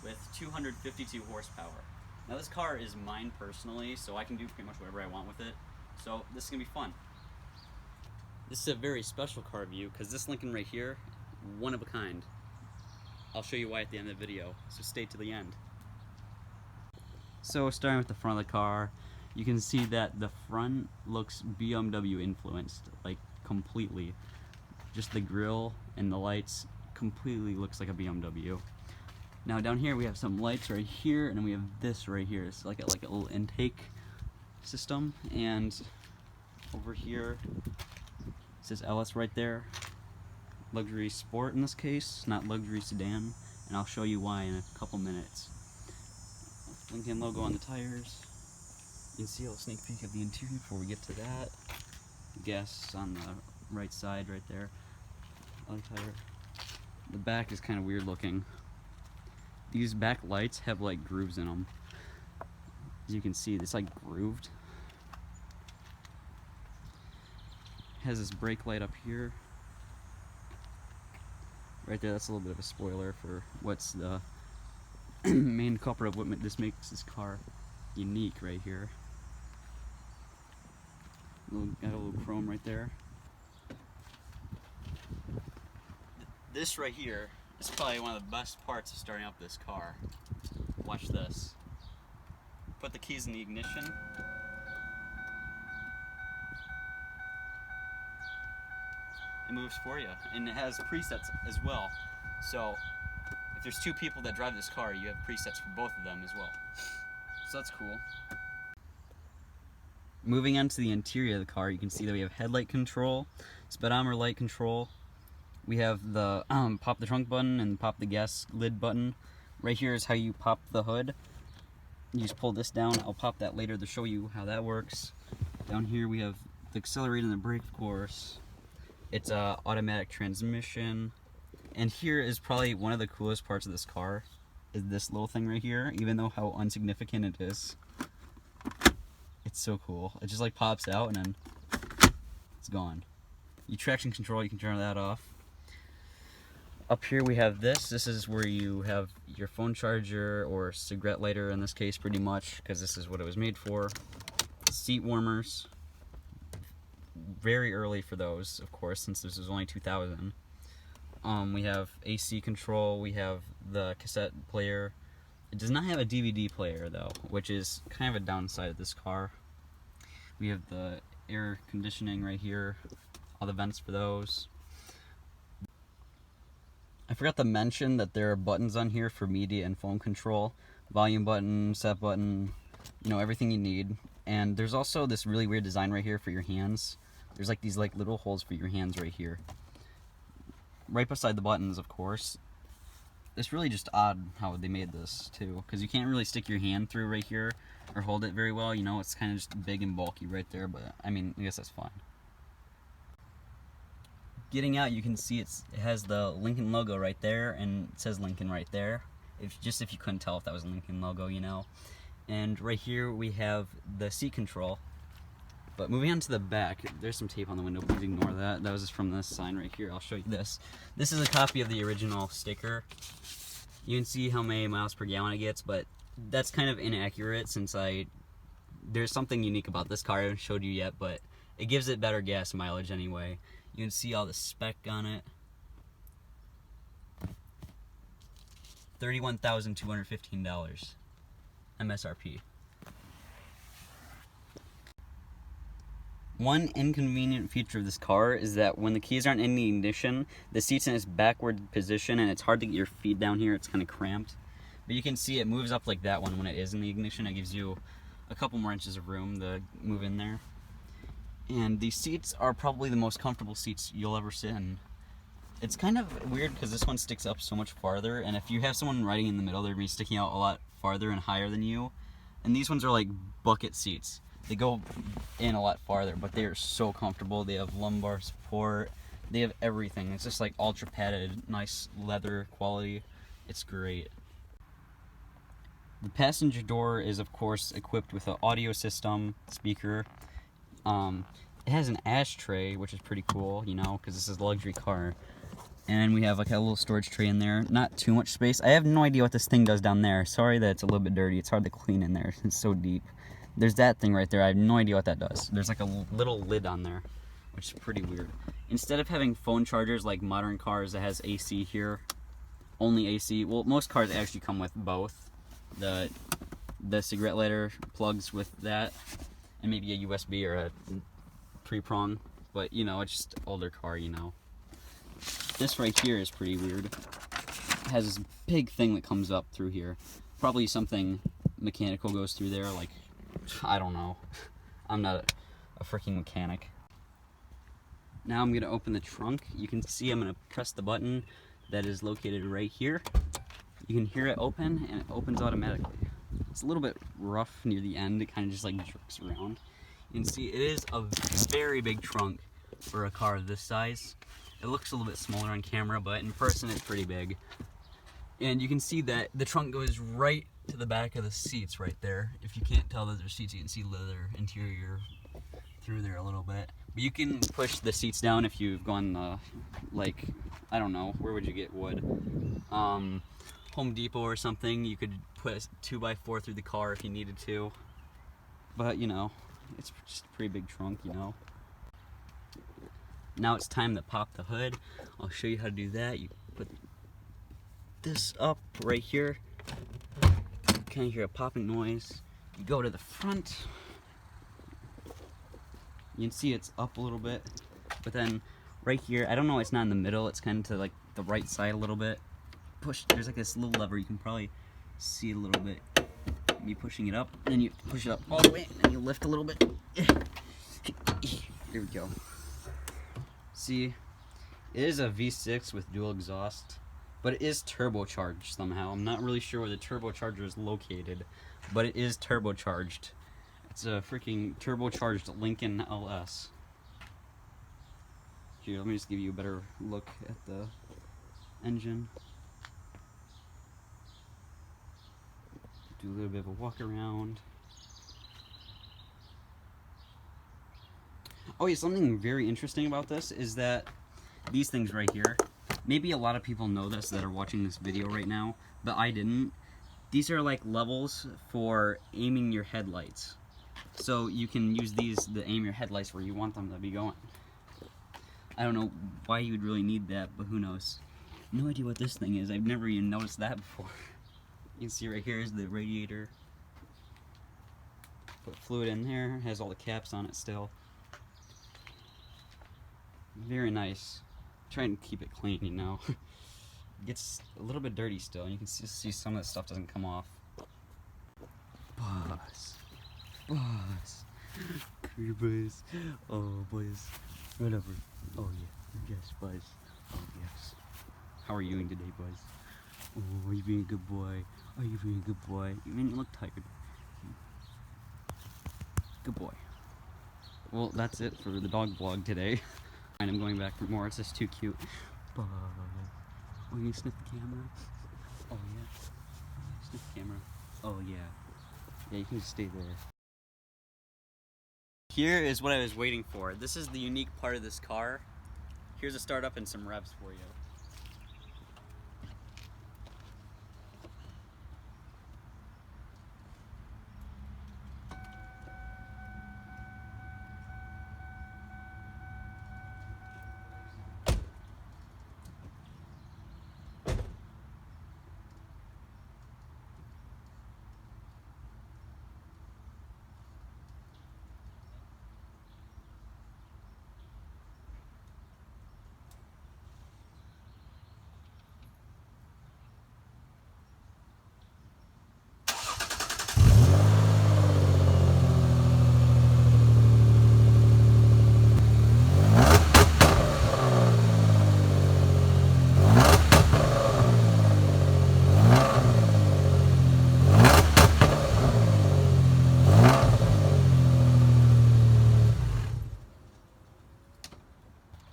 with 252 horsepower. Now this car is mine personally, so I can do pretty much whatever I want with it. So this is going to be fun. This is a very special car view because this Lincoln right here, one of a kind. I'll show you why at the end of the video, so stay to the end. So starting with the front of the car, you can see that the front looks BMW influenced, like completely. Just the grille and the lights completely looks like a BMW. Now down here we have some lights right here, and then we have this right here. It's like a little intake system, and over here it says LS right there. Luxury Sport in this case, not luxury sedan, and I'll show you why in a couple minutes. Lincoln logo on the tires. You can see a little sneak peek of the interior before we get to that. Gas on the right side right there. Other tire. The back is kind of weird looking. These back lights have like grooves in them. As you can see, it's like grooved. It has this brake light up here. Right there, that's a little bit of a spoiler for what's the main culprit of what makes this car unique right here. Got a little chrome right there. This right here is probably one of the best parts of starting up this car. Watch this. Put the keys in the ignition. It moves for you, and it has presets as well. So if there's two people that drive this car, you have presets for both of them as well. So that's cool. Moving on to the interior of the car, you can see that we have headlight control, speedometer light control. We have the pop the trunk button and pop the gas lid button. Right here is how you pop the hood. You just pull this down. I'll pop that later to show you how that works. Down here we have the accelerator and the brake, of course. It's a automatic transmission. And here is probably one of the coolest parts of this car, is this little thing right here, even though how insignificant it is. It's so cool. It just like pops out and then it's gone. You traction control, you can turn that off. Up here we have this. This is where you have your phone charger or cigarette lighter in this case, pretty much, because this is what it was made for. Seat warmers. Very early for those, of course, since this was only 2000. We have AC control, we have the cassette player. It does not have a DVD player though, which is kind of a downside of this car. We have the air conditioning right here, all the vents for those. I forgot to mention that there are buttons on here for media and phone control. Volume button, set button, you know, everything you need. And there's also this really weird design right here for your hands. There's like these like little holes for your hands right here. Right beside the buttons, of course. It's really just odd how they made this too, because you can't really stick your hand through right here or hold it very well. You know, it's kind of just big and bulky right there, but I mean, I guess that's fine. Getting out, you can see it has the Lincoln logo right there, and it says Lincoln right there. If you couldn't tell if that was a Lincoln logo, you know. And right here we have the seat control. But moving on to the back, there's some tape on the window, please ignore that. That was just from this sign right here. I'll show you this. This is a copy of the original sticker. You can see how many miles per gallon it gets, but that's kind of inaccurate since there's something unique about this car I haven't showed you yet, but it gives it better gas mileage anyway. You can see all the spec on it. $31,215 MSRP. One inconvenient feature of this car is that when the keys aren't in the ignition, the seat's in its backward position and it's hard to get your feet down here. It's kind of cramped. But you can see it moves up like that one when it is in the ignition. It gives you a couple more inches of room to move in there. And these seats are probably the most comfortable seats you'll ever sit in. It's kind of weird because this one sticks up so much farther, and if you have someone riding in the middle, they're going to be sticking out a lot farther and higher than you. And these ones are like bucket seats. They go in a lot farther, but they are so comfortable. They have lumbar support. They have everything. It's just like ultra padded, nice leather quality. It's great. The passenger door is of course equipped with an audio system, speaker. It has an ashtray, which is pretty cool, you know, because this is a luxury car. And we have like a little storage tray in there. Not too much space. I have no idea what this thing does down there. Sorry that it's a little bit dirty. It's hard to clean in there. It's so deep. There's that thing right there. I have no idea what that does. There's like a little lid on there, which is pretty weird. Instead of having phone chargers like modern cars that has AC here, only AC. Well, most cars actually come with both. The cigarette lighter plugs with that, and maybe a USB or a pre-prong. But you know, it's just an older car, you know. This right here is pretty weird. It has this big thing that comes up through here. Probably something mechanical goes through there, like, I don't know. I'm not a freaking mechanic. Now I'm gonna open the trunk. You can see I'm gonna press the button that is located right here. You can hear it open, and it opens automatically. It's a little bit rough near the end. It kind of just like jerks around. You can see it is a very big trunk for a car this size. It looks a little bit smaller on camera, but in person it's pretty big. And you can see that the trunk goes right to the back of the seats right there. If you can't tell those are seats, you can see leather interior through there a little bit. But you can push the seats down if you've gone, like, I don't know, where would you get wood? Home Depot or something. You could put a 2x4 through the car if you needed to. But, you know, it's just a pretty big trunk, you know. Now it's time to pop the hood. I'll show you how to do that. You put this up right here. You kind of hear a popping noise. You go to the front. You can see it's up a little bit. But then right here, I don't know, it's not in the middle. It's kind of to like the right side a little bit. Push, there's like this little lever. You can probably see a little bit. You pushing it up, and then you push it up all the way, and then you lift a little bit. Here we go. See, it is a V6 with dual exhaust, but it is turbocharged somehow. I'm not really sure where the turbocharger is located, but it is turbocharged. It's a freaking turbocharged Lincoln LS. Here, let me just give you a better look at the engine. Do a little bit of a walk around. Oh yeah, something very interesting about this is that these things right here, maybe a lot of people know this that are watching this video right now, but I didn't. These are like levels for aiming your headlights. So you can use these to aim your headlights where you want them to be going. I don't know why you would really need that, but who knows. No idea what this thing is. I've never even noticed that before. You can see right here is the radiator. Put fluid in there, has all the caps on it still. Very nice. Try and keep it clean, you know. It gets a little bit dirty still, and you can see some of the stuff doesn't come off. Buzz. Buzz. Come here, Buzz. Oh, Buzz. Run over. Oh, yeah. Yes, Buzz. Oh, yes. How are you doing today, Buzz? Oh, are you being a good boy? Are you being a good boy? You mean you look tired. Good boy. Well, that's it for the dog vlog today. And I'm going back for more. It's just too cute. Buzz. Oh, you sniff the camera? Oh, yeah. Sniff the camera. Oh, yeah. Yeah, you can just stay there. Here is what I was waiting for. This is the unique part of this car. Here's a startup and some revs for you.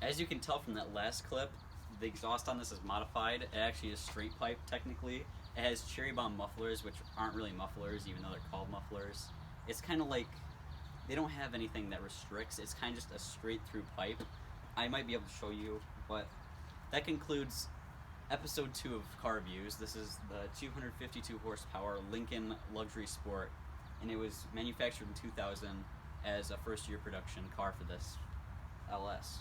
As you can tell from that last clip, the exhaust on this is modified. It actually is straight pipe technically. It has cherry bomb mufflers, which aren't really mufflers, even though they're called mufflers. It's kind of like, they don't have anything that restricts. It's kind of just a straight through pipe. I might be able to show you, but that concludes episode 2 of Car Reviews. This is the 252 horsepower Lincoln Luxury Sport, and it was manufactured in 2000 as a first-year production car for this LS.